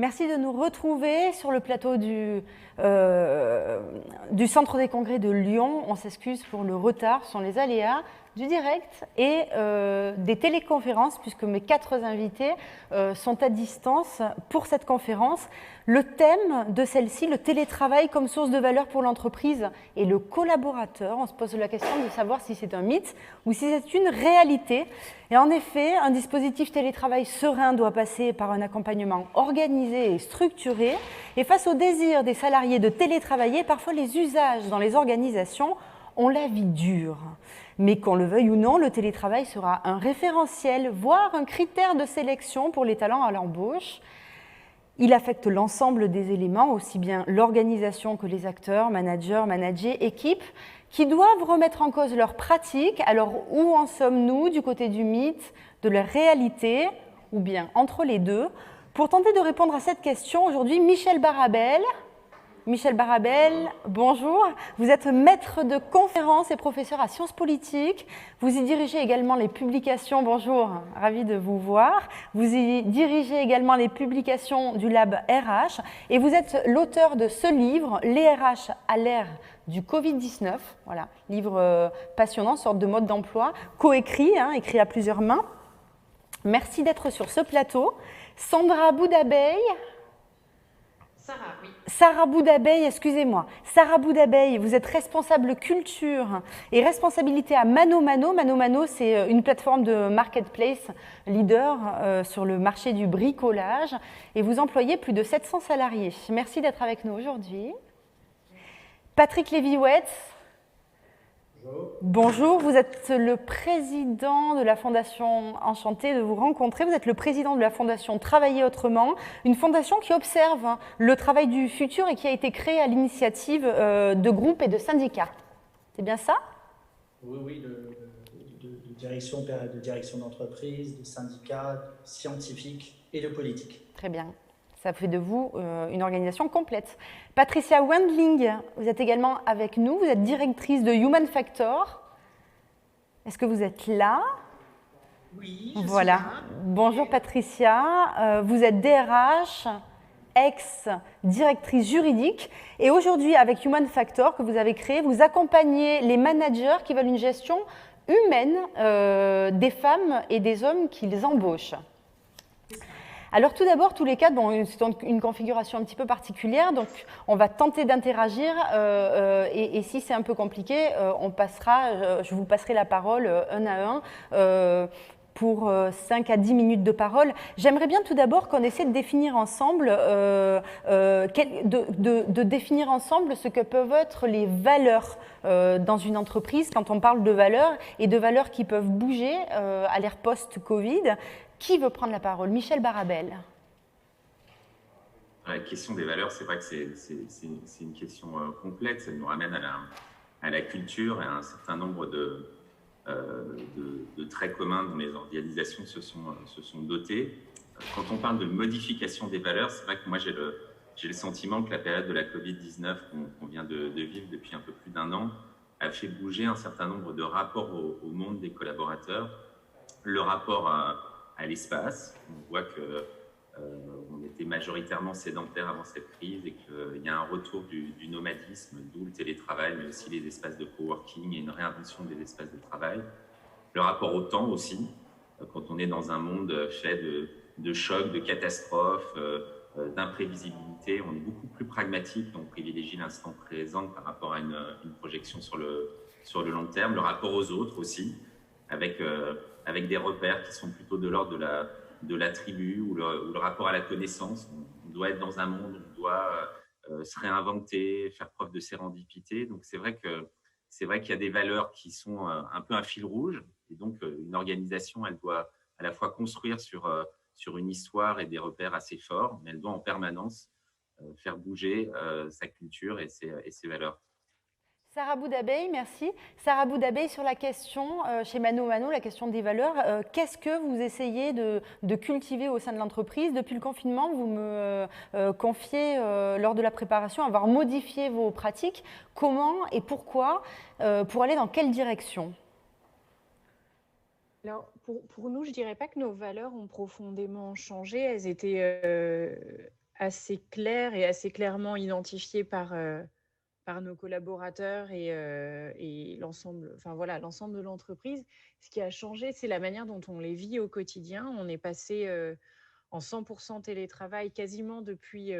Merci de nous retrouver sur le plateau du Centre des Congrès de Lyon. On s'excuse pour le retard, ce sont les aléas du direct et des téléconférences, puisque mes 4 invités sont à distance pour cette conférence. Le thème de celle-ci, le télétravail comme source de valeur pour l'entreprise et le collaborateur. On se pose la question de savoir si c'est un mythe ou si c'est une réalité. Et en effet, un dispositif télétravail serein doit passer par un accompagnement organisé et structuré. Et face au désir des salariés de télétravailler, parfois les usages dans les organisations ont la vie dure. Mais qu'on le veuille ou non, le télétravail sera un référentiel, voire un critère de sélection pour les talents à l'embauche. Il affecte l'ensemble des éléments, aussi bien l'organisation que les acteurs, managers, équipes, qui doivent remettre en cause leurs pratiques. Alors, où en sommes-nous du côté du mythe, de la réalité, ou bien entre les deux? Pour tenter de répondre à cette question, aujourd'hui, Michel Barabel. Michel Barabel, bonjour. Vous êtes maître de conférences et professeur à Sciences Politiques. Vous y dirigez également les publications, bonjour, ravi de vous voir. Vous y dirigez également les publications du Lab RH et vous êtes l'auteur de ce livre, Les RH à l'ère du Covid-19. Voilà, livre passionnant, sorte de mode d'emploi, coécrit, écrit à plusieurs mains. Merci d'être sur ce plateau. Sandra Boudabeille. Sarah, oui. Sarah Boudabeille, excusez-moi. Sarah Boudabeille, vous êtes responsable culture et responsabilité à Mano Mano. Mano Mano, c'est une plateforme de marketplace leader sur le marché du bricolage et vous employez plus de 700 salariés. Merci d'être avec nous aujourd'hui. Patrick Lévy-Wetz. Bonjour, vous êtes le président de la Fondation, enchantée de vous rencontrer. Vous êtes le président de la Fondation Travailler Autrement, une fondation qui observe le travail du futur et qui a été créée à l'initiative de groupes et de syndicats. C'est bien ça? Oui, de direction d'entreprise, de syndicats, de scientifiques et de politiques. Très bien. Ça fait de vous une organisation complète. Patricia Wendling, vous êtes également avec nous. Vous êtes directrice de Human Factor. Est-ce que vous êtes là? Oui, je voilà. suis là. Bonjour Patricia. Vous êtes DRH, ex-directrice juridique. Et aujourd'hui, avec Human Factor que vous avez créé, vous accompagnez les managers qui veulent une gestion humaine des femmes et des hommes qu'ils embauchent. Alors tout d'abord, tous les quatre, c'est une configuration un petit peu particulière, donc on va tenter d'interagir et si c'est un peu compliqué, je vous passerai la parole un à un pour 5 à 10 minutes de parole. J'aimerais bien tout d'abord qu'on essaie de définir ensemble, définir ensemble ce que peuvent être les valeurs dans une entreprise quand on parle de valeurs et de valeurs qui peuvent bouger à l'ère post-Covid. Qui veut prendre la parole? Michel Barabel. La question des valeurs, c'est vrai que c'est une question complexe. Elle nous ramène à la culture et à un certain nombre de traits communs dont les organisations se sont dotées. Quand on parle de modification des valeurs, c'est vrai que moi j'ai le sentiment que la période de la Covid-19 qu'on vient de vivre depuis un peu plus d'1 an a fait bouger un certain nombre de rapports au monde des collaborateurs, le rapport à l'espace. On voit qu'on était majoritairement sédentaires avant cette crise et qu'il y a un retour du nomadisme, d'où le télétravail, mais aussi les espaces de coworking et une réinvention des espaces de travail. Le rapport au temps aussi, quand on est dans un monde fait de chocs, de catastrophes, d'imprévisibilité, on est beaucoup plus pragmatique, donc on privilégie l'instant présent par rapport à une projection sur le long terme. Le rapport aux autres aussi, avec des repères qui sont plutôt de l'ordre de la tribu ou le rapport à la connaissance. On doit être dans un monde où on doit se réinventer, faire preuve de sérendipité. Donc c'est vrai qu'il y a des valeurs qui sont un peu un fil rouge. Et donc une organisation, elle doit à la fois construire sur une histoire et des repères assez forts, mais elle doit en permanence faire bouger sa culture et ses valeurs. Sarah Boudabeille, merci. Sarah Boudabeille, sur la question, chez Mano Mano, la question des valeurs, qu'est-ce que vous essayez de cultiver au sein de l'entreprise? Depuis le confinement, vous me confiez, lors de la préparation, avoir modifié vos pratiques. Comment et pourquoi? Pour aller dans quelle direction? Alors, pour nous, je ne dirais pas que nos valeurs ont profondément changé. Elles étaient assez clair et assez clairement identifié par nos collaborateurs et l'ensemble, enfin voilà, l'ensemble de l'entreprise. Ce qui a changé, c'est la manière dont on les vit au quotidien. On est passé en 100% télétravail quasiment depuis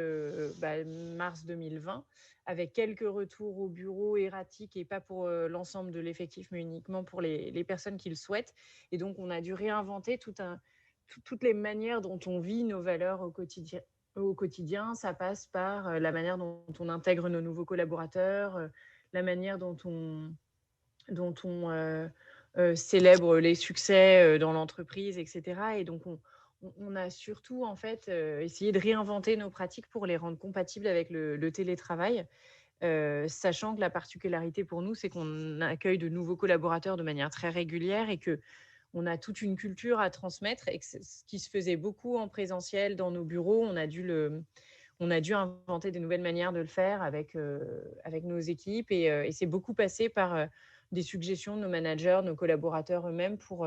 mars 2020, avec quelques retours au bureau erratiques et pas pour l'ensemble de l'effectif, mais uniquement pour les personnes qui le souhaitent. Et donc, on a dû réinventer toutes les manières dont on vit nos valeurs au quotidien. Ça passe par la manière dont on intègre nos nouveaux collaborateurs, la manière dont on célèbre les succès dans l'entreprise, etc. Et donc, on a surtout en fait essayé de réinventer nos pratiques pour les rendre compatibles avec le télétravail, sachant que la particularité pour nous, c'est qu'on accueille de nouveaux collaborateurs de manière très régulière et que on a toute une culture à transmettre, et que ce qui se faisait beaucoup en présentiel dans nos bureaux, on a dû inventer des nouvelles manières de le faire avec nos équipes, et c'est beaucoup passé par des suggestions de nos managers, nos collaborateurs eux-mêmes pour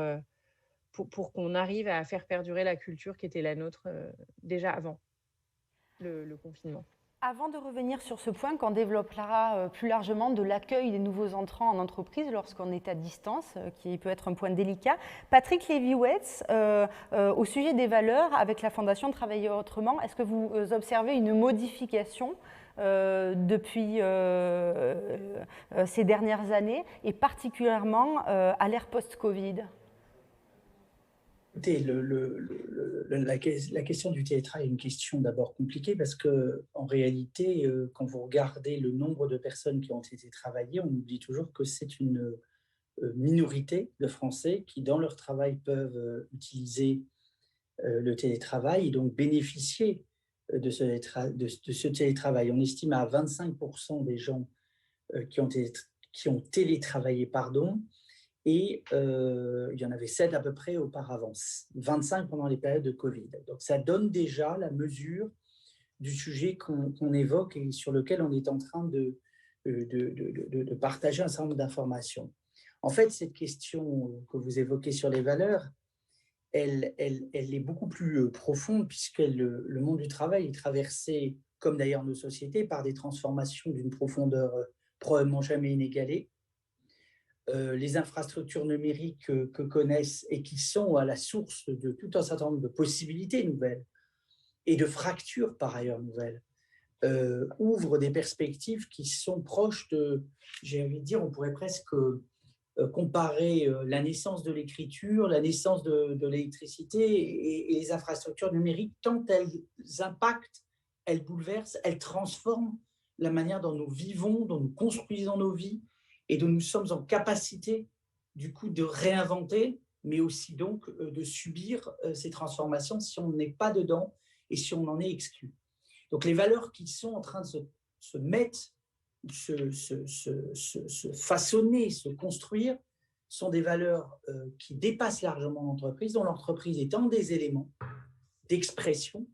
qu'on arrive à faire perdurer la culture qui était la nôtre déjà avant le confinement. Avant de revenir sur ce point, qu'on développera plus largement de l'accueil des nouveaux entrants en entreprise lorsqu'on est à distance, qui peut être un point délicat, Patrick Lévy-Wetz, au sujet des valeurs, avec la Fondation Travailler Autrement, est-ce que vous observez une modification depuis ces dernières années, et particulièrement à l'ère post-Covid ? Écoutez, la question du télétravail est une question d'abord compliquée parce que, en réalité, quand vous regardez le nombre de personnes qui ont été travaillées, on oublie toujours que c'est une minorité de Français qui, dans leur travail, peuvent utiliser le télétravail et donc bénéficier de ce télétravail. On estime à 25% des gens qui ont télétravaillé, et il y en avait 7 à peu près auparavant, 25 pendant les périodes de Covid. Donc ça donne déjà la mesure du sujet qu'on évoque et sur lequel on est en train de partager un certain nombre d'informations. En fait, cette question que vous évoquez sur les valeurs, elle est beaucoup plus profonde, puisque le monde du travail est traversé, comme d'ailleurs nos sociétés, par des transformations d'une profondeur probablement jamais inégalée. Les infrastructures numériques que connaissent et qui sont à la source de tout un certain nombre de possibilités nouvelles et de fractures par ailleurs nouvelles, ouvrent des perspectives qui sont proches de, j'ai envie de dire, on pourrait presque comparer la naissance de l'écriture, la naissance de l'électricité et les infrastructures numériques, tant elles impactent, elles bouleversent, elles transforment la manière dont nous vivons, dont nous construisons nos vies, et dont nous sommes en capacité, du coup, de réinventer, mais aussi donc de subir ces transformations si on n'est pas dedans et si on en est exclu. Donc les valeurs qui sont en train de se mettre, se façonner, se construire, sont des valeurs qui dépassent largement l'entreprise, dont l'entreprise est un des éléments d'expression,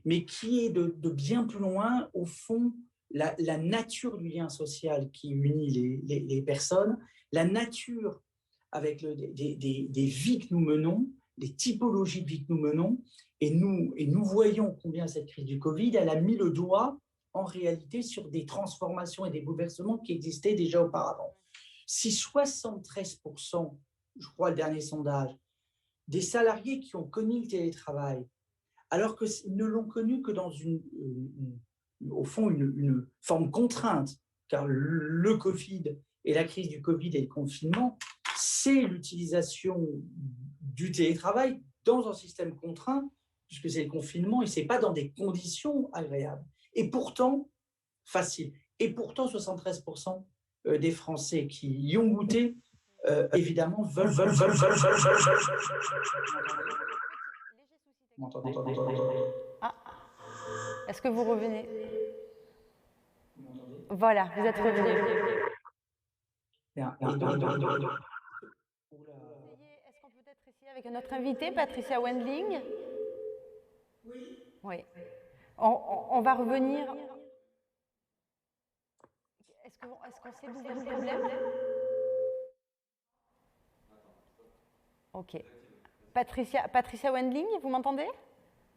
mais qui est de bien plus loin, au fond, la nature du lien social qui unit les personnes, la nature avec des vies que nous menons, les typologies de vie que nous menons, et nous voyons combien cette crise du Covid, elle a mis le doigt en réalité sur des transformations et des bouleversements qui existaient déjà auparavant. Si 73%, je crois le dernier sondage, des salariés qui ont connu le télétravail, alors qu'ils ne l'ont connu que dans au fond, une forme contrainte, car le Covid et la crise du Covid et le confinement, c'est l'utilisation du télétravail dans un système contraint, puisque c'est le confinement et ce n'est pas dans des conditions agréables. Et pourtant, facile. Et pourtant, 73% des Français qui y ont goûté, évidemment, veulent. Ah. Est-ce que vous revenez? Voilà, vous êtes revenu. Est-ce qu'on peut peut-être essayer avec notre invité, Patricia Wendling? Oui. On va revenir. Est-ce qu'on sait d'où vient le problème? Ok. Patricia Wendling, vous m'entendez?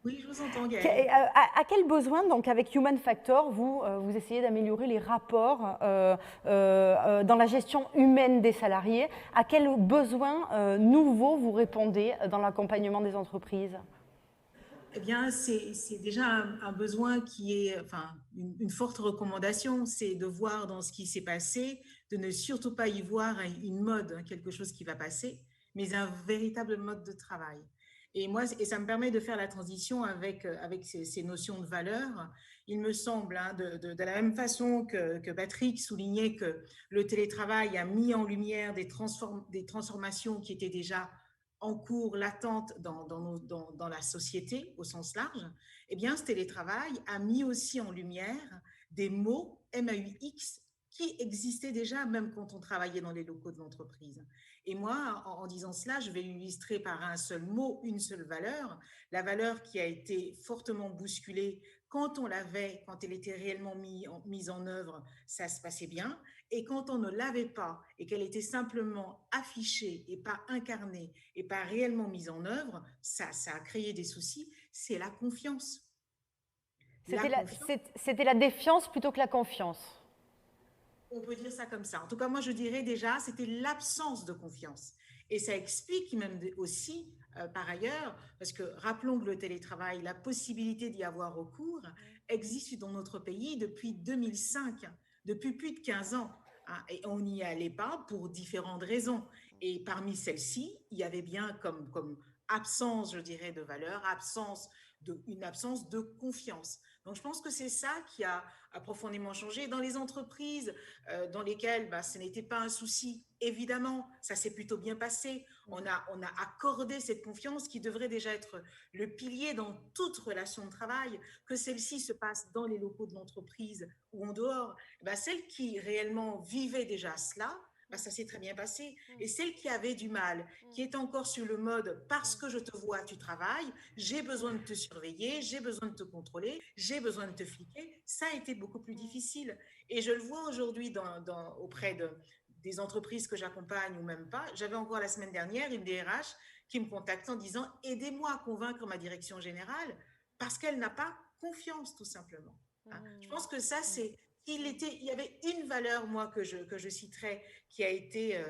Oui, je vous entends, Gaëlle. À quel besoin, donc avec Human Factor, vous essayez d'améliorer les rapports dans la gestion humaine des salariés? À quels besoins nouveaux vous répondez dans l'accompagnement des entreprises? Eh bien, c'est déjà un besoin qui est, enfin, une forte recommandation, c'est de voir dans ce qui s'est passé, de ne surtout pas y voir une mode, quelque chose qui va passer, mais un véritable mode de travail. Et moi, et ça me permet de faire la transition avec ces notions de valeur. Il me semble, hein, de la même façon que Patrick soulignait que le télétravail a mis en lumière des transformations qui étaient déjà en cours, latente dans la société au sens large, eh bien, ce télétravail a mis aussi en lumière des mots MAUX qui existaient déjà même quand on travaillait dans les locaux de l'entreprise. Et moi, en disant cela, je vais l'illustrer par un seul mot, une seule valeur, la valeur qui a été fortement bousculée quand on l'avait, quand elle était réellement mise en œuvre, ça se passait bien. Et quand on ne l'avait pas et qu'elle était simplement affichée et pas incarnée et pas réellement mise en œuvre, ça a créé des soucis. C'est la confiance. C'était la défiance plutôt que la confiance. On peut dire ça comme ça. En tout cas, moi, je dirais déjà, c'était l'absence de confiance. Et ça explique même aussi, par ailleurs, parce que rappelons que le télétravail, la possibilité d'y avoir recours, existe dans notre pays depuis 2005, depuis plus de 15 ans. Hein, et on n'y allait pas pour différentes raisons. Et parmi celles-ci, il y avait bien comme absence, je dirais, de valeur, une absence de confiance. Donc, je pense que c'est ça qui a profondément changé. Dans les entreprises dans lesquelles ce n'était pas un souci, évidemment, ça s'est plutôt bien passé. On a accordé cette confiance qui devrait déjà être le pilier dans toute relation de travail, que celle-ci se passe dans les locaux de l'entreprise ou en dehors. Celles qui réellement vivaient déjà cela, ça s'est très bien passé. Et celle qui avait du mal, qui est encore sur le mode « parce que je te vois, tu travailles, j'ai besoin de te surveiller, j'ai besoin de te contrôler, j'ai besoin de te fliquer », ça a été beaucoup plus difficile. Et je le vois aujourd'hui auprès des entreprises que j'accompagne ou même pas. J'avais encore la semaine dernière une DRH qui me contacte en disant « aidez-moi à convaincre ma direction générale » parce qu'elle n'a pas confiance tout simplement. Je pense que ça, il y avait une valeur, moi, que je citerais, qui a été,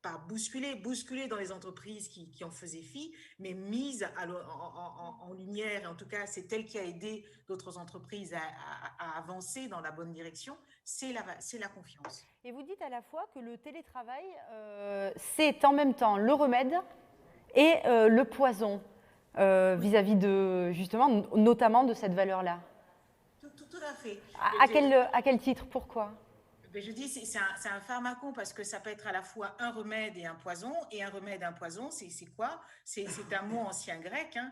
pas bousculée dans les entreprises qui en faisaient fi, mais mise en lumière. En tout cas, c'est elle qui a aidé d'autres entreprises à avancer dans la bonne direction. C'est la confiance. Et vous dites à la fois que le télétravail, c'est en même temps le remède et le poison vis-à-vis de, justement, notamment de cette valeur-là. Tout à fait. À quel titre? Pourquoi? Je dis, c'est un pharmacon parce que ça peut être à la fois un remède et un poison. Et un remède et un poison, c'est quoi? C'est un mot ancien grec. Hein.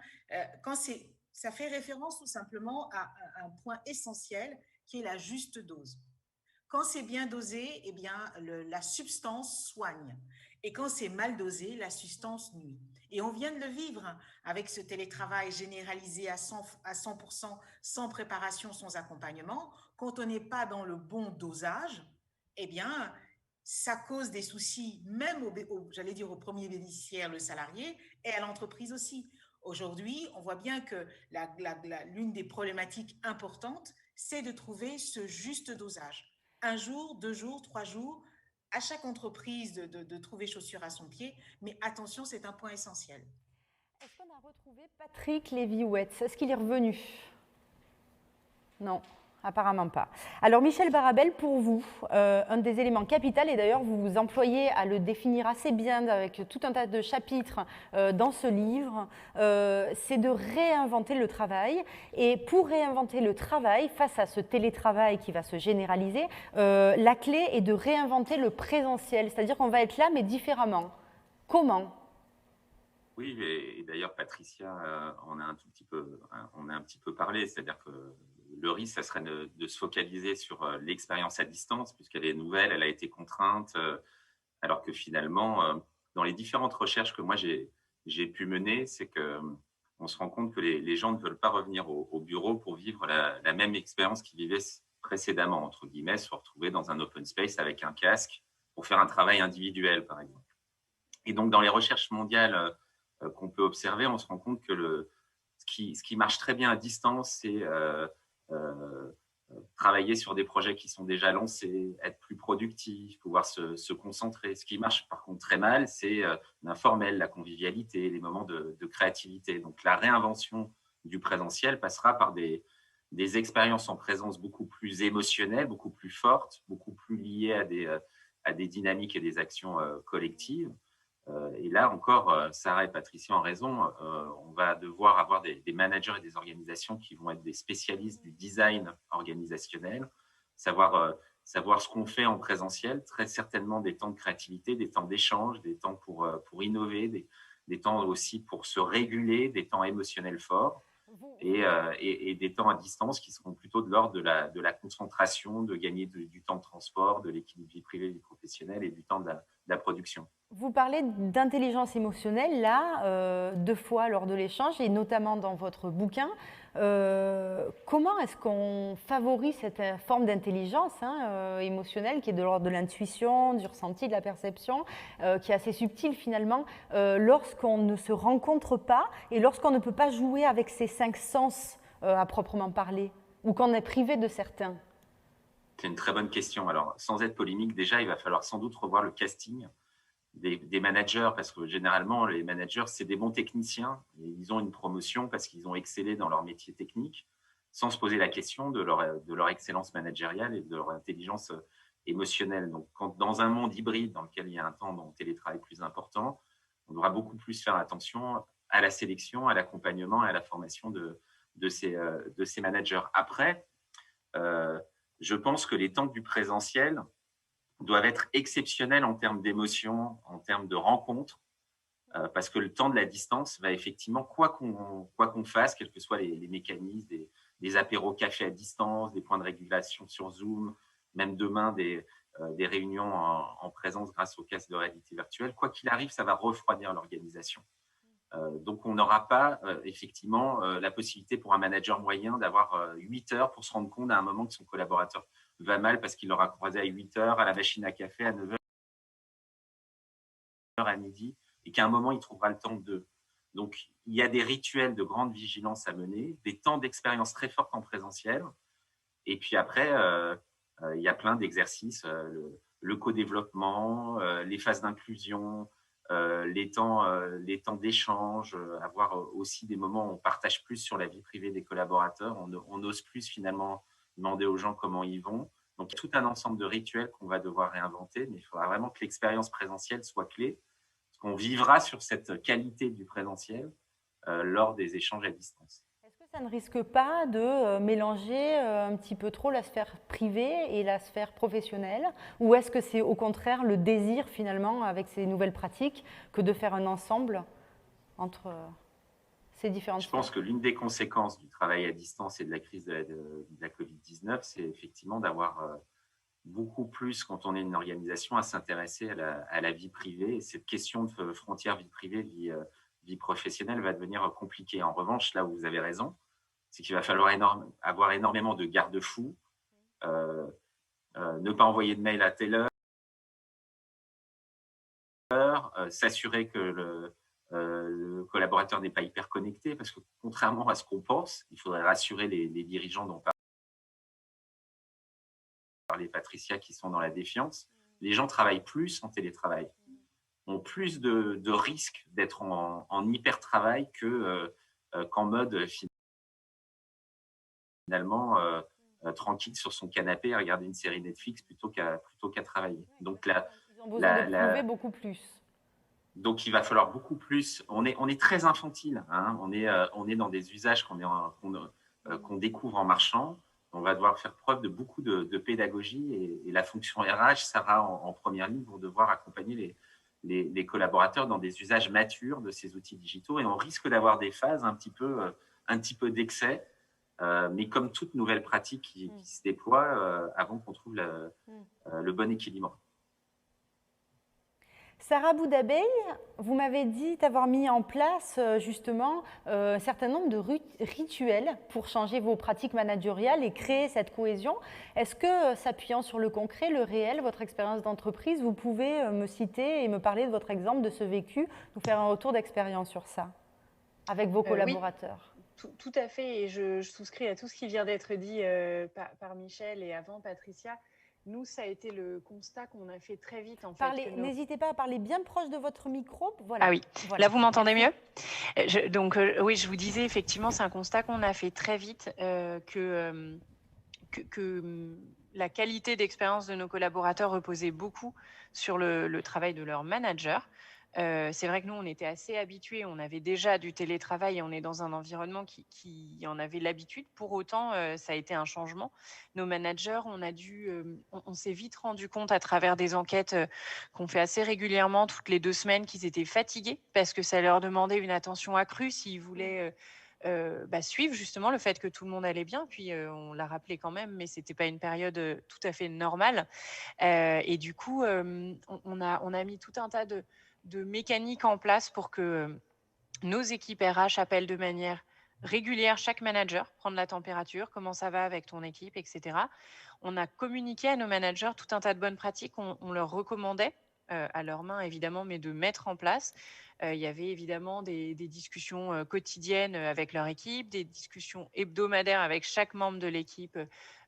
Ça fait référence tout simplement à un point essentiel qui est la juste dose. Quand c'est bien dosé, eh bien, la substance soigne. Et quand c'est mal dosé, la substance nuit. Et on vient de le vivre avec ce télétravail généralisé à 100%, sans préparation, sans accompagnement. Quand on n'est pas dans le bon dosage, eh bien, ça cause des soucis, même j'allais dire au premier bénéficiaire, le salarié, et à l'entreprise aussi. Aujourd'hui, on voit bien que l'une des problématiques importantes, c'est de trouver ce juste dosage. 1 jour, 2 jours, 3 jours, à chaque entreprise de trouver chaussure à son pied, mais attention, c'est un point essentiel. Est-ce qu'on a retrouvé Patrick Lévy-Wetz? Est-ce qu'il est revenu? Non, apparemment pas. Alors Michel Barabel, pour vous, un des éléments capitaux, et d'ailleurs vous vous employez à le définir assez bien avec tout un tas de chapitres dans ce livre, c'est de réinventer le travail. Et pour réinventer le travail, face à ce télétravail qui va se généraliser, la clé est de réinventer le présentiel, c'est-à-dire qu'on va être là mais différemment. Comment? Oui, et d'ailleurs Patricia on a un petit peu parlé, c'est-à-dire que le risque, ça serait de se focaliser sur l'expérience à distance, puisqu'elle est nouvelle, elle a été contrainte, alors que finalement, dans les différentes recherches que moi j'ai pu mener, c'est qu'on se rend compte que les gens ne veulent pas revenir au bureau pour vivre la même expérience qu'ils vivaient précédemment, entre guillemets, se retrouver dans un open space avec un casque pour faire un travail individuel, par exemple. Et donc, dans les recherches mondiales qu'on peut observer, on se rend compte que ce qui marche très bien à distance, c'est travailler sur des projets qui sont déjà lancés, être plus productif, pouvoir se concentrer. Ce qui marche par contre très mal, c'est l'informel, la convivialité, les moments de créativité. Donc la réinvention du présentiel passera par des expériences en présence beaucoup plus émotionnelles, beaucoup plus fortes, beaucoup plus liées à des dynamiques et des actions collectives. Et là encore, Sarah et Patricia ont raison, on va devoir avoir des managers et des organisations qui vont être des spécialistes du design organisationnel, savoir ce qu'on fait en présentiel, très certainement des temps de créativité, des temps d'échange, des temps pour innover, des temps aussi pour se réguler, des temps émotionnels forts. Et des temps à distance qui seront plutôt de l'ordre de la concentration, de gagner du temps de transport, de l'équilibre vie privée, vie professionnelle et du temps de la production. Vous parlez d'intelligence émotionnelle, là, 2 fois lors de l'échange, et notamment dans votre bouquin. Comment est-ce qu'on favorise cette forme d'intelligence émotionnelle qui est de l'ordre de l'intuition, du ressenti, de la perception, qui est assez subtile finalement, lorsqu'on ne se rencontre pas et lorsqu'on ne peut pas jouer avec ces 5 sens à proprement parler, ou qu'on est privé de certains? C'est une très bonne question. Alors, sans être polémique, déjà, il va falloir sans doute revoir le casting des managers, parce que généralement, les managers, c'est des bons techniciens. Et ils ont une promotion parce qu'ils ont excellé dans leur métier technique, sans se poser la question de leur excellence managériale et de leur intelligence émotionnelle. Donc, dans un monde hybride dans lequel il y a un temps de télétravail plus important, on devra beaucoup plus faire attention à la sélection, à l'accompagnement et à la formation de ces managers. Après, je pense que les temps du présentiel doivent être exceptionnels en termes d'émotion, en termes de rencontres, parce que le temps de la distance va effectivement, quoi qu'on fasse, quels que soient les mécanismes, des apéros café à distance, des points de régulation sur Zoom, même demain des réunions en présence grâce au casque de réalité virtuelle, quoi qu'il arrive, ça va refroidir l'organisation. Donc, on n'aura pas effectivement la possibilité pour un manager moyen d'avoir 8 heures pour se rendre compte à un moment que son collaborateur va mal parce qu'il l'aura croisé à 8 heures, à la machine à café, à 9 heures, à midi, et qu'à un moment, il trouvera le temps d'eux. Donc, il y a des rituels de grande vigilance à mener, des temps d'expérience très forts en présentiel, et puis après, il y a plein d'exercices, le co-développement, les phases d'inclusion, les temps d'échange, avoir aussi des moments où on partage plus sur la vie privée des collaborateurs, on ose plus finalement demander aux gens comment ils vont. Donc, tout un ensemble de rituels qu'on va devoir réinventer, mais il faudra vraiment que l'expérience présentielle soit clé, parce qu'on vivra sur cette qualité du présentiel lors des échanges à distance. Est-ce que ça ne risque pas de mélanger un petit peu trop la sphère privée et la sphère professionnelle? Ou est-ce que c'est au contraire le désir finalement avec ces nouvelles pratiques que de faire un ensemble entre ces différentes sphères? Je pense que l'une des conséquences du travail à distance et de la crise de la Covid-19, c'est effectivement d'avoir beaucoup plus, quand on est une organisation, à s'intéresser à la vie privée. Et cette question de frontière vie privée, vie professionnelle va devenir compliquée. En revanche, là où vous avez raison, c'est qu'il va falloir avoir énormément de garde-fous, ne pas envoyer de mail à telle heure, s'assurer que le collaborateur n'est pas hyper connecté, parce que contrairement à ce qu'on pense, il faudrait rassurer les dirigeants dont parlait Patricia qui sont dans la défiance. Les gens travaillent plus en télétravail, ont plus de risques d'être en hyper-travail qu'en mode finalement tranquille sur son canapé à regarder une série Netflix plutôt qu'à travailler. Donc, ils ont besoin de prouver beaucoup plus. Donc, il va falloir beaucoup plus. On est très infantile. Hein, on est dans des usages qu'on découvre en marchant. On va devoir faire preuve de beaucoup de pédagogie et la fonction RH sera en première ligne pour devoir accompagner les collaborateurs dans des usages matures de ces outils digitaux. Et on risque d'avoir des phases un petit peu d'excès, mais comme toute nouvelle pratique qui se déploie, avant qu'on trouve le bon équilibre. Sarah Boudabey, vous m'avez dit avoir mis en place justement un certain nombre de rituels pour changer vos pratiques managériales et créer cette cohésion. Est-ce que, s'appuyant sur le concret, le réel, votre expérience d'entreprise, vous pouvez me citer et me parler de votre exemple de ce vécu, nous faire un retour d'expérience sur ça avec vos collaborateurs? Tout à fait, et je souscris à tout ce qui vient d'être dit par Michel et avant Patricia. Nous, ça a été le constat qu'on a fait très vite en fait. N'hésitez pas à parler bien proche de votre micro. Voilà. Ah oui, voilà. Là vous m'entendez mieux. Oui, je vous disais effectivement, c'est un constat qu'on a fait très vite que la qualité d'expérience de nos collaborateurs reposait beaucoup sur le travail de leur manager. C'est vrai que nous, on était assez habitués, on avait déjà du télétravail et on est dans un environnement qui en avait l'habitude. Pour autant, ça a été un changement. Nos managers, on s'est vite rendu compte à travers des enquêtes qu'on fait assez régulièrement, toutes les 2 semaines, qu'ils étaient fatigués parce que ça leur demandait une attention accrue s'ils voulaient suivre justement le fait que tout le monde allait bien. Puis on l'a rappelé quand même, mais c'était pas une période tout à fait normale. Et du coup, on a mis tout un tas de mécaniques en place pour que nos équipes RH appellent de manière régulière chaque manager, prendre la température, comment ça va avec ton équipe, etc. On a communiqué à nos managers tout un tas de bonnes pratiques, on leur recommandait, à leurs mains évidemment, mais de mettre en place. Il y avait évidemment des discussions quotidiennes avec leur équipe, des discussions hebdomadaires avec chaque membre de l'équipe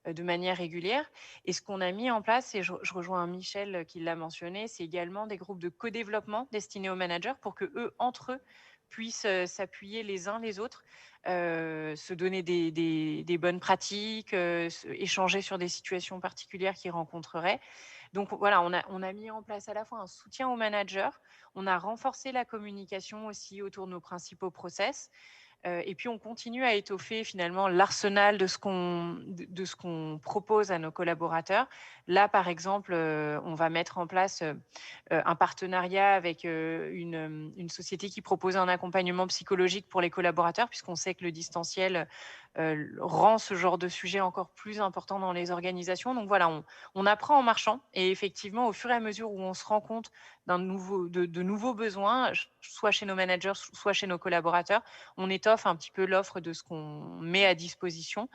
de manière régulière. Et ce qu'on a mis en place, et je rejoins Michel qui l'a mentionné, c'est également des groupes de co-développement destinés aux managers pour que eux, entre eux, puissent s'appuyer les uns les autres, se donner des bonnes pratiques, échanger sur des situations particulières qu'ils rencontreraient. Donc voilà, on a mis en place à la fois un soutien aux managers, on a renforcé la communication aussi autour de nos principaux process. Et puis, on continue à étoffer finalement l'arsenal de ce qu'on propose à nos collaborateurs. Là, par exemple, on va mettre en place un partenariat avec une société qui propose un accompagnement psychologique pour les collaborateurs, puisqu'on sait que le distanciel rend ce genre de sujet encore plus important dans les organisations. Donc voilà, on apprend en marchant. Et effectivement, au fur et à mesure où on se rend compte de nouveaux besoins, soit chez nos managers, soit chez nos collaborateurs, on étoffe un petit peu l'offre de ce qu'on met à disposition.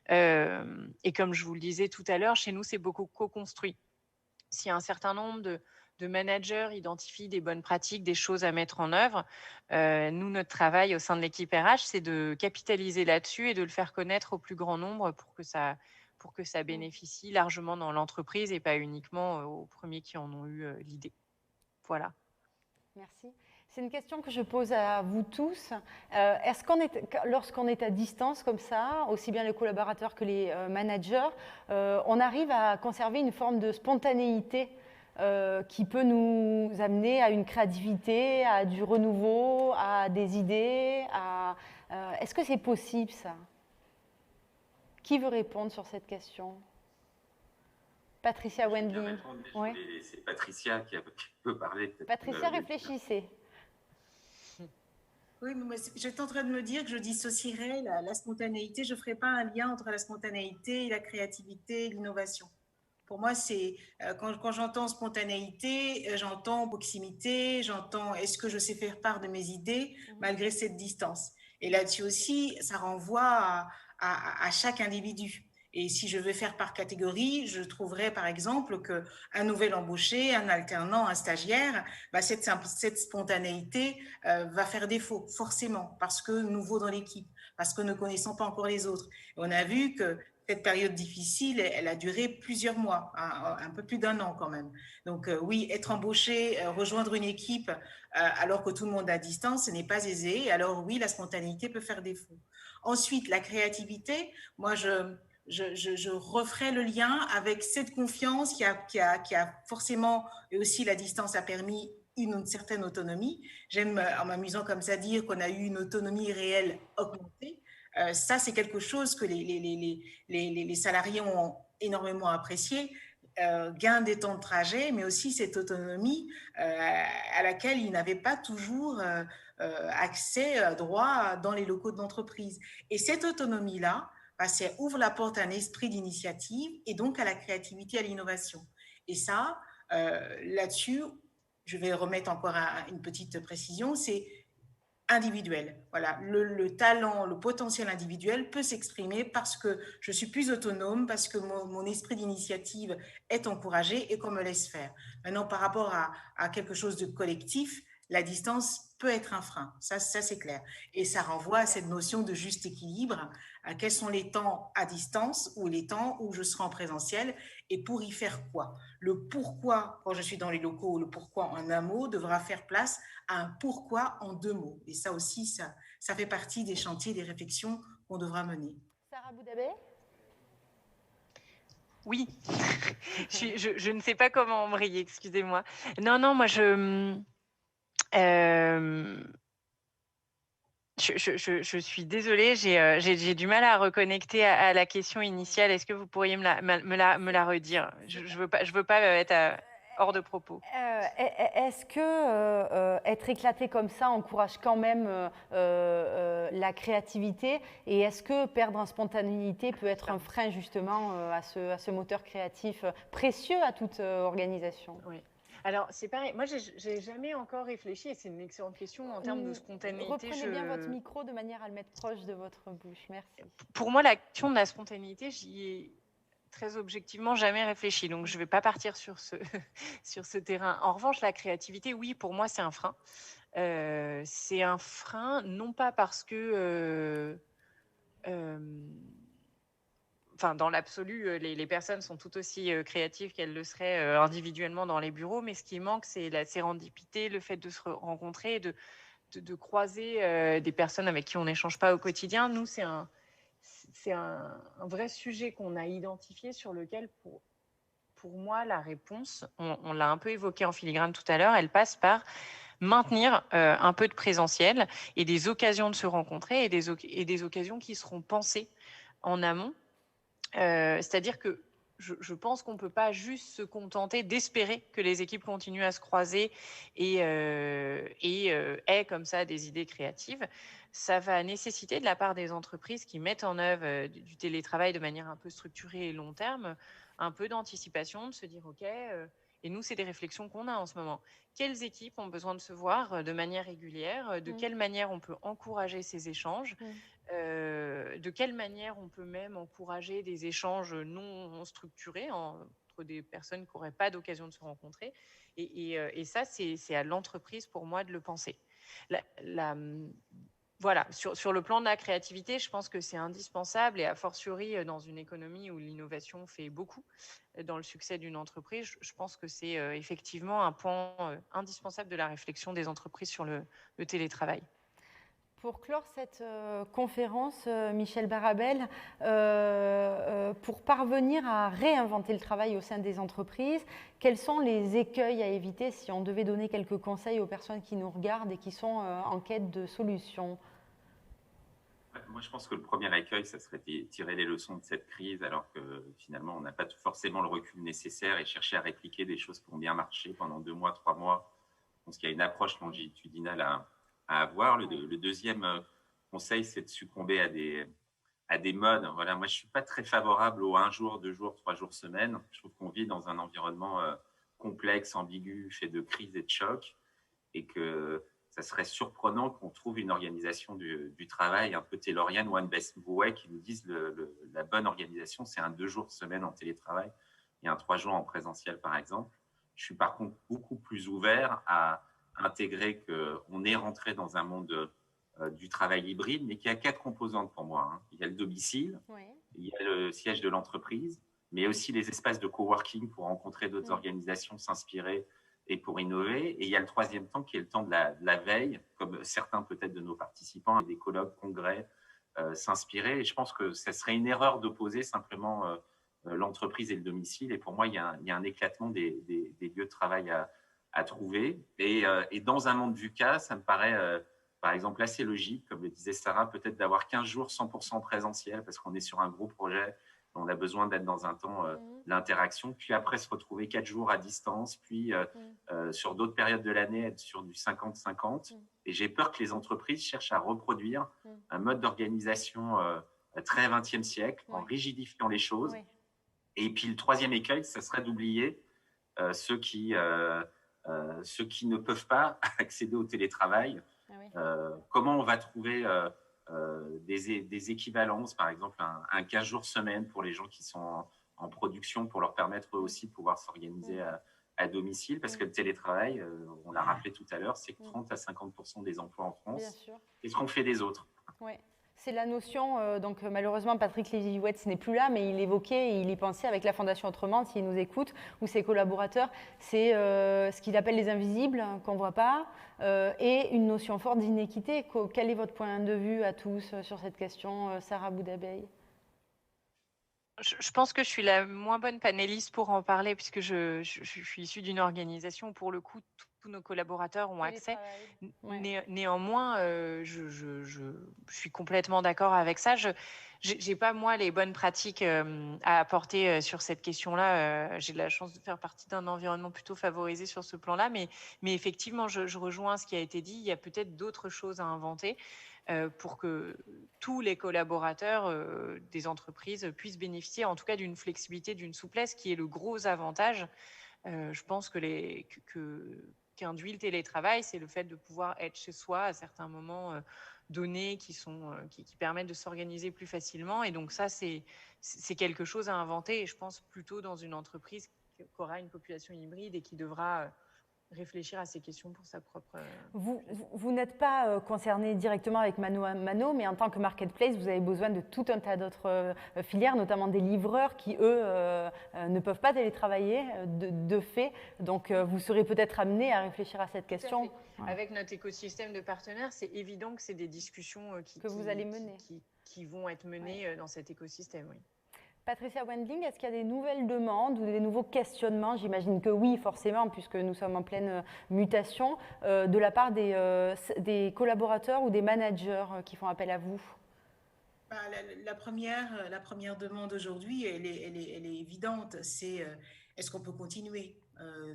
Et comme je vous le disais tout à l'heure, chez nous, c'est beaucoup co-construit. Si un certain nombre de managers identifient des bonnes pratiques, des choses à mettre en œuvre, nous, notre travail au sein de l'équipe RH, c'est de capitaliser là-dessus et de le faire connaître au plus grand nombre pour que ça bénéficie largement dans l'entreprise et pas uniquement aux premiers qui en ont eu l'idée. Voilà. Merci. C'est une question que je pose à vous tous. Lorsqu'on est à distance comme ça, aussi bien les collaborateurs que les managers, on arrive à conserver une forme de spontanéité qui peut nous amener à une créativité, à du renouveau, à des idées. Est-ce que c'est possible, ça? Qui veut répondre sur cette question? Patricia Wendling. Oui. C'est Patricia qui peut parler. Patricia, réfléchissez. Oui, mais j'étais en train de me dire que je dissocierais la spontanéité. Je ne ferais pas un lien entre la spontanéité et la créativité et l'innovation. Pour moi, c'est quand j'entends spontanéité, j'entends proximité, j'entends est-ce que je sais faire part de mes idées malgré cette distance. Et là-dessus aussi, ça renvoie à chaque individu. Et si je veux faire par catégorie, je trouverais par exemple qu'un nouvel embauché, un alternant, un stagiaire, cette spontanéité va faire défaut forcément parce que nouveau dans l'équipe, parce que ne connaissant pas encore les autres. Et on a vu que cette période difficile, elle a duré plusieurs mois, un peu plus d'1 an quand même. Donc oui, être embauché, rejoindre une équipe alors que tout le monde est à distance, ce n'est pas aisé. Alors oui, la spontanéité peut faire défaut. Ensuite, la créativité, moi je referai le lien avec cette confiance qui a forcément, et aussi la distance a permis une certaine autonomie. J'aime, en m'amusant comme ça, dire qu'on a eu une autonomie réelle augmentée. Ça, c'est quelque chose que les salariés ont énormément apprécié. Gain des temps de trajet, mais aussi cette autonomie à laquelle ils n'avaient pas toujours accès droit dans les locaux de l'entreprise. Et cette autonomie-là, ça ouvre la porte à un esprit d'initiative et donc à la créativité, à l'innovation. Et ça, là-dessus, je vais remettre encore une petite précision, c'est individuel. Voilà, le talent, le potentiel individuel peut s'exprimer parce que je suis plus autonome, parce que mon esprit d'initiative est encouragé et qu'on me laisse faire. Maintenant, par rapport à quelque chose de collectif, la distance peut être un frein. Ça c'est clair. Et ça renvoie à cette notion de juste équilibre, à quels sont les temps à distance ou les temps où je serai en présentiel et pour y faire quoi. Le pourquoi, quand je suis dans les locaux, le pourquoi en un mot devra faire place à un pourquoi en deux mots. Et ça aussi, ça fait partie des chantiers, des réflexions qu'on devra mener. Sarah Boudabé? Oui, je ne sais pas comment embrayer, excusez-moi. Non, moi, je suis désolée, j'ai du mal à reconnecter à la question initiale. Est-ce que vous pourriez me la redire? Je veux pas être hors de propos. Est-ce que être éclaté comme ça encourage quand même la créativité, et est-ce que perdre en spontanéité peut être un frein justement à ce moteur créatif précieux à toute organisation? Oui. Alors, c'est pareil, moi, j'ai jamais encore réfléchi, et c'est une excellente question en termes de spontanéité. Reprenez bien votre micro de manière à le mettre proche de votre bouche, merci. Pour moi, la question de la spontanéité, j'y ai très objectivement jamais réfléchi, donc je ne vais pas partir sur ce terrain. En revanche, la créativité, oui, pour moi, c'est un frein. C'est un frein, non pas parce que... Enfin, dans l'absolu, les personnes sont tout aussi créatives qu'elles le seraient individuellement dans les bureaux, mais ce qui manque, c'est la sérendipité, le fait de se rencontrer, de croiser des personnes avec qui on n'échange pas au quotidien. Nous, c'est un vrai sujet qu'on a identifié, sur lequel, pour moi, la réponse, on l'a un peu évoqué en filigrane tout à l'heure, elle passe par maintenir un peu de présentiel et des occasions de se rencontrer, et des occasions qui seront pensées en amont. C'est-à-dire que je pense qu'on ne peut pas juste se contenter d'espérer que les équipes continuent à se croiser et aient comme ça des idées créatives. Ça va nécessiter, de la part des entreprises qui mettent en œuvre du télétravail de manière un peu structurée et long terme, un peu d'anticipation, de se dire OK, et nous, c'est des réflexions qu'on a en ce moment. Quelles équipes ont besoin de se voir de manière régulière? De quelle manière on peut encourager ces échanges? De quelle manière on peut même encourager des échanges non structurés entre des personnes qui n'auraient pas d'occasion de se rencontrer? Et ça, c'est à l'entreprise, pour moi, de le penser. Voilà, sur le plan de la créativité, je pense que c'est indispensable, et a fortiori dans une économie où l'innovation fait beaucoup dans le succès d'une entreprise. Je pense que c'est effectivement un point indispensable de la réflexion des entreprises sur le télétravail. Pour clore cette conférence, Michel Barabel, pour parvenir à réinventer le travail au sein des entreprises, quels sont les écueils à éviter, si on devait donner quelques conseils aux personnes qui nous regardent et qui sont en quête de solutions? Moi, je pense que le premier écueil, ça serait de tirer les leçons de cette crise, alors que finalement, on n'a pas forcément le recul nécessaire, et chercher à répliquer des choses qui ont bien marché pendant 2 mois, 3 mois. Je pense qu'il y a une approche longitudinale à avoir. Le deuxième conseil, c'est de succomber à des modes. Voilà, moi, je ne suis pas très favorable au 1 jour, 2 jours, 3 jours semaine. Je trouve qu'on vit dans un environnement complexe, ambigu, fait de crises et de chocs, et que ça serait surprenant qu'on trouve une organisation du travail un peu taylorienne, one best way, qui nous dise la bonne organisation, c'est un 2 jours semaine en télétravail et un 3 jours en présentiel, par exemple. Je suis par contre beaucoup plus ouvert à intégrer qu'on est rentré dans un monde du travail hybride, mais qui a 4 composantes pour moi. Il y a le domicile, il y a le siège de l'entreprise, mais aussi les espaces de coworking pour rencontrer d'autres organisations, s'inspirer et pour innover. Et il y a le troisième temps qui est le temps de la veille, comme certains peut-être de nos participants, des colloques, congrès, s'inspirer. Et je pense que ça serait une erreur d'opposer simplement l'entreprise et le domicile. Et pour moi, il y a un éclatement des lieux de travail à trouver. Et dans un monde VUCA, ça me paraît, par exemple, assez logique, comme le disait Sarah, peut-être d'avoir 15 jours 100% présentiel, parce qu'on est sur un gros projet, on a besoin d'être dans un temps d'interaction, puis après se retrouver 4 jours à distance, puis sur d'autres périodes de l'année, être sur du 50-50. Et j'ai peur que les entreprises cherchent à reproduire un mode d'organisation très 20e siècle, en rigidifiant les choses. Et puis le troisième écueil, ça serait d'oublier ceux qui ne peuvent pas accéder au télétravail. Comment on va trouver des équivalences, par exemple un 15 jours semaine pour les gens qui sont en production, pour leur permettre eux aussi de pouvoir s'organiser à domicile, parce que le télétravail, on l'a rappelé tout à l'heure, c'est que 30 à 50% des emplois en France. Bien sûr. Et ce qu'on fait des autres. Oui. C'est la notion, donc malheureusement Patrick Lévy-Wetz n'est plus là, mais il évoquait et il y pensait avec la Fondation Autrement, s'il nous écoute, ou ses collaborateurs, c'est ce qu'il appelle les invisibles, qu'on ne voit pas, et une notion forte d'inéquité. Quel est votre point de vue à tous sur cette question, Sarah Boudabey? Je pense que je suis la moins bonne panéliste pour en parler, puisque je suis issue d'une organisation où, pour le coup, tous nos collaborateurs ont accès. Néanmoins, je suis complètement d'accord avec ça. Je n'ai pas, moi, les bonnes pratiques à apporter sur cette question-là. J'ai de la chance de faire partie d'un environnement plutôt favorisé sur ce plan-là. Mais effectivement, je rejoins ce qui a été dit. Il y a peut-être d'autres choses à inventer pour que tous les collaborateurs des entreprises puissent bénéficier, en tout cas, d'une flexibilité, d'une souplesse, qui est le gros avantage. Je pense qu'induit le télétravail, c'est le fait de pouvoir être chez soi à certains moments donnés qui permettent de s'organiser plus facilement. Et donc ça, c'est quelque chose à inventer. Et je pense plutôt dans une entreprise qui aura une population hybride et qui devra réfléchir à ces questions pour sa propre... Vous n'êtes pas concerné directement avec Mano à Mano, mais en tant que marketplace, vous avez besoin de tout un tas d'autres filières, notamment des livreurs qui, eux, ne peuvent pas télétravailler de fait. Donc, vous serez peut-être amené à réfléchir à cette question. Ouais. Avec notre écosystème de partenaires, c'est évident que c'est des discussions que vous allez mener. Qui vont être menées dans cet écosystème, oui. Patricia Wendling, est-ce qu'il y a des nouvelles demandes ou des nouveaux questionnements? J'imagine que oui, forcément, puisque nous sommes en pleine mutation, de la part des collaborateurs ou des managers qui font appel à vous. La première demande aujourd'hui, elle est évidente, c'est est-ce qu'on peut continuer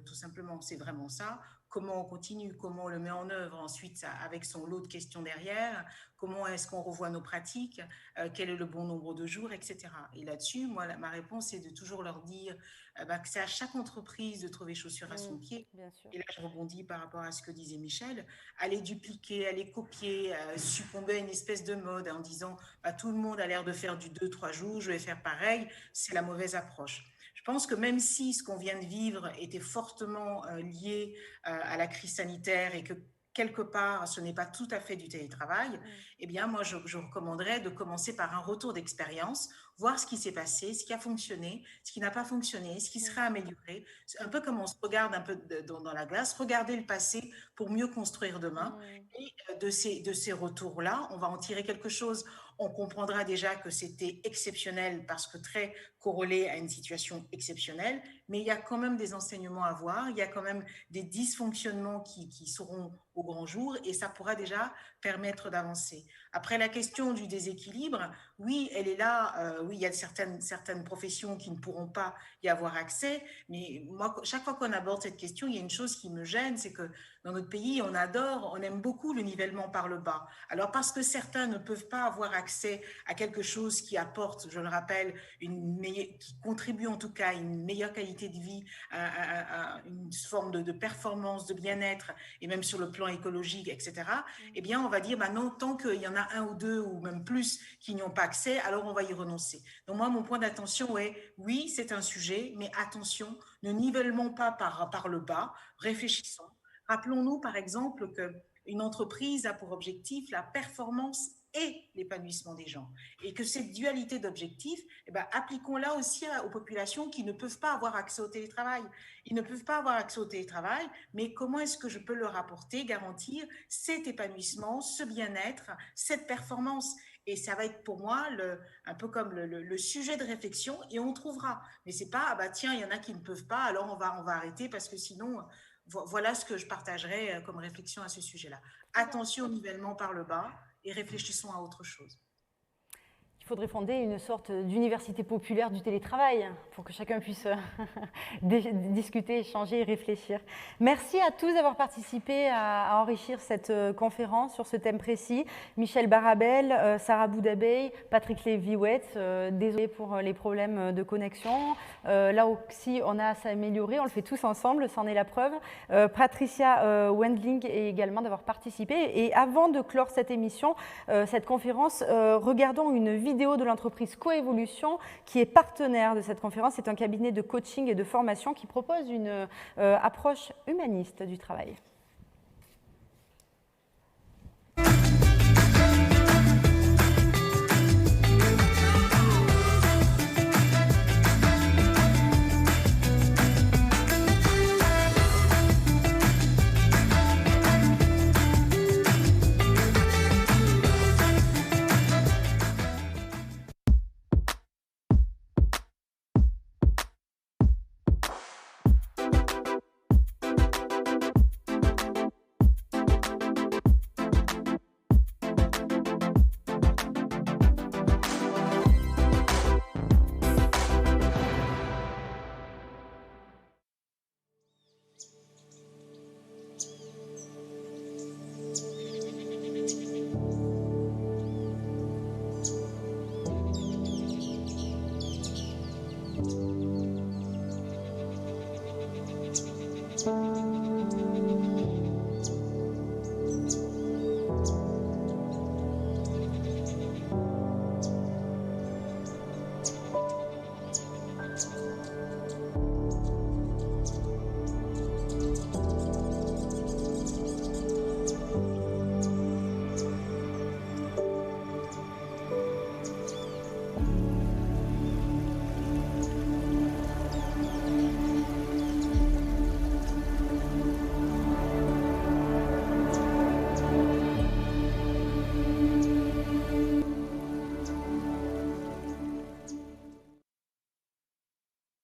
tout simplement, c'est vraiment ça. Comment on continue, comment on le met en œuvre ensuite avec son lot de questions derrière, comment est-ce qu'on revoit nos pratiques, quel est le bon nombre de jours, etc. Et là-dessus, moi, ma réponse est de toujours leur dire que c'est à chaque entreprise de trouver chaussure à son pied. Bien sûr. Et là, je rebondis par rapport à ce que disait Michel, aller dupliquer, aller copier, succomber à une espèce de mode en disant tout le monde a l'air de faire du 2-3 jours, je vais faire pareil, c'est la mauvaise approche. Je pense que même si ce qu'on vient de vivre était fortement lié à la crise sanitaire et que quelque part, ce n'est pas tout à fait du télétravail, eh bien, moi, je recommanderais de commencer par un retour d'expérience, voir ce qui s'est passé, ce qui a fonctionné, ce qui n'a pas fonctionné, ce qui sera amélioré. C'est un peu comme on se regarde un peu dans la glace, regarder le passé pour mieux construire demain. Et de ces retours-là, on va en tirer quelque chose. On comprendra déjà que c'était exceptionnel parce que très corrélé à une situation exceptionnelle, mais il y a quand même des enseignements à voir, il y a quand même des dysfonctionnements qui seront au grand jour et ça pourra déjà permettre d'avancer. Après, la question du déséquilibre, oui, elle est là. Oui, il y a certaines professions qui ne pourront pas y avoir accès, mais moi, chaque fois qu'on aborde cette question, il y a une chose qui me gêne, c'est que dans notre pays, on aime beaucoup le nivellement par le bas. Alors, parce que certains ne peuvent pas avoir accès à quelque chose qui apporte, je le rappelle, qui contribue en tout cas à une meilleure qualité de vie, à une forme de performance, de bien-être, et même sur le plan écologique, etc., eh bien, on va dire, non, tant qu'il y en a un ou deux, ou même plus, qui n'y ont pas accès, alors on va y renoncer. Donc moi, mon point d'attention est, oui, c'est un sujet, mais attention, ne nivellons pas par le bas, réfléchissons. Rappelons-nous, par exemple, qu'une entreprise a pour objectif la performance et l'épanouissement des gens. Et que cette dualité d'objectifs, appliquons-la aussi aux populations qui ne peuvent pas avoir accès au télétravail. Ils ne peuvent pas avoir accès au télétravail, mais comment est-ce que je peux leur apporter, garantir cet épanouissement, ce bien-être, cette performance? Et ça va être pour moi un peu comme le sujet de réflexion, et on trouvera. Mais c'est pas, tiens, il y en a qui ne peuvent pas, alors on va arrêter parce que sinon... Voilà ce que je partagerai comme réflexion à ce sujet-là. Attention au nivellement par le bas et réfléchissons à autre chose. Il faudrait fonder une sorte d'université populaire du télétravail pour que chacun puisse discuter, échanger et réfléchir. Merci à tous d'avoir participé à enrichir cette conférence sur ce thème précis. Michel Barabel, Sarah Boudabey, Patrick Lévy-Wetz, désolé pour les problèmes de connexion. Là aussi, on a à s'améliorer, on le fait tous ensemble, c'en est la preuve. Patricia Wendling également d'avoir participé. Et avant de clore cette émission, cette conférence, regardons une vidéo Idéo de l'entreprise Coévolution, qui est partenaire de cette conférence. C'est un cabinet de coaching et de formation qui propose une approche humaniste du travail.